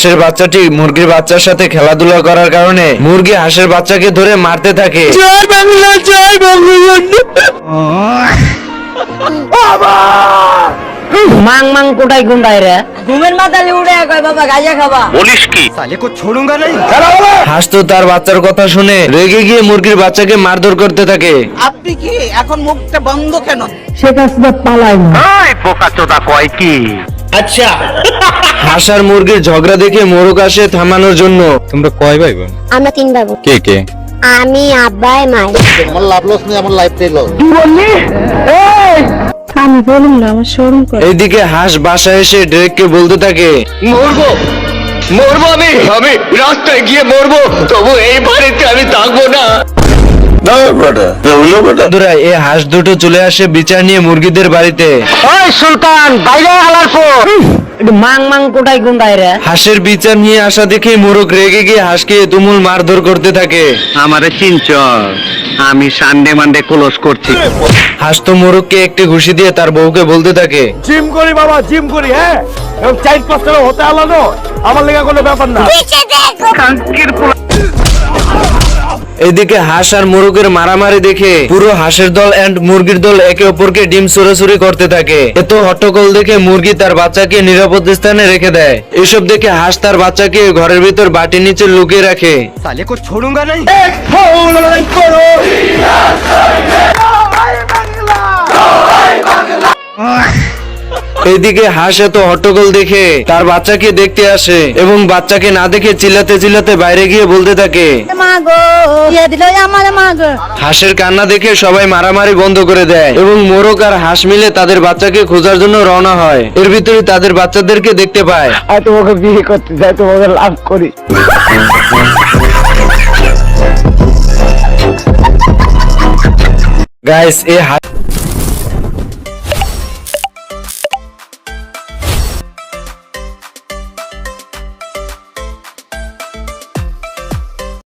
হাঁসের বাচ্চাটি মুরগির বাচ্চার সাথে খেলাধুলা করার কারণে মুরগি হাঁসের বাচ্চাকে ধরে মারতে থাকে। জয় বাংলা, জয় বঙ্গবন্ধু। মাং মাং কোটাই গুন্ডাই রে ঘুমের মাথায় উড়ে কয় বাবা গাঁজা খাবা বলিস কি? সালে কো ছোড়ুঙ্গা নাই। হাঁস তো তার বাচ্চার কথা শুনে রেগে গিয়ে মুরগির বাচ্চাকে মারধর করতে থাকে। আপনি কি এখন মুখটা বন্ধ কেন? শেখ হাসিনা পালাই না। এই বোকাচোদা কয় কি? আচ্ছা, হাঁস আর মুরগির ঝগড়া দেখে মোরগ আসে থামানোর জন্য। তোমরা কয় ভাই বোন? আমরা 3 ভাই বোন। কে কে? আমি, আব্বাই, মাই। আমার লাভ লস নেই, আমার লাইফটাই লস। আমি বলুন না, আমার শরম করে। এইদিকে হাঁস বাসায় এসে ডেরেককে বলতে থাকে, মরবো মরবো আমি রাস্তায় গিয়ে মরবো, তবু এই বাড়িতে আমি থাকবো না। বন্ধুরা এই হাঁস দুটো চলে আসে বিচার নিয়ে মুরগিদের বাড়িতে। ওই সুলতান বাইরে হালার পর মাং মাং কোটাই গুন্ডাই রে হাঁসের বিচার নিয়ে আসা দেখে মোরগ রেগে গিয়ে হাঁসকে তুমুল মারধর করতে থাকে। আমারে চিনচ, আমি সানডে মানডে ক্লোজ করছি। হাঁস তো মোরগকে একটি ঘুষি দিয়ে তার বউকে বলতে থাকে, জিম করি বাবা, জিম করি। হ্যাঁ, এবং 4-5 টাকা হতে আলাদা আমার লেগা কোনো ব্যাপার না। এদিকে হাঁস আর মোরগের মারামারি দেখে পুরো হাঁসের দল এন্ড মুরগির দল একে অপরকে ডিম চুরাচুরি করতে থাকে। এত হট্টগোল দেখে মুরগি তার বাচ্চাকে নিরাপদ স্থানে রেখে দেয়। এসব দেখে হাঁস তার বাচ্চাকে ঘরের ভিতর বাটির নিচে লুকিয়ে রাখে। সালে কো ছোড়ুঙ্গা নাই। এইদিকে হাঁস এত হট্টগোল দেখে তার বাচ্চাকে দেখতে আসে এবং বাচ্চাকে না দেখে চিল্লাতে চিল্লাতে বাইরে গিয়ে বলতে থাকে। মা গো, দিয়ে দিল আমার মা গো। হাঁসের কান্না দেখে সবাই মারামারি বন্ধ করে দেয় এবং মোরগ আর হাঁস মিলে তাদের বাচ্চাকে খোঁজার জন্য রওনা হয়। এর ভিতরে তাদের বাচ্চাদেরকে দেখতে পায়। আর তোমাকে বিয়ে করতে চাই, তোমাকে লাভ করি। গাইস এই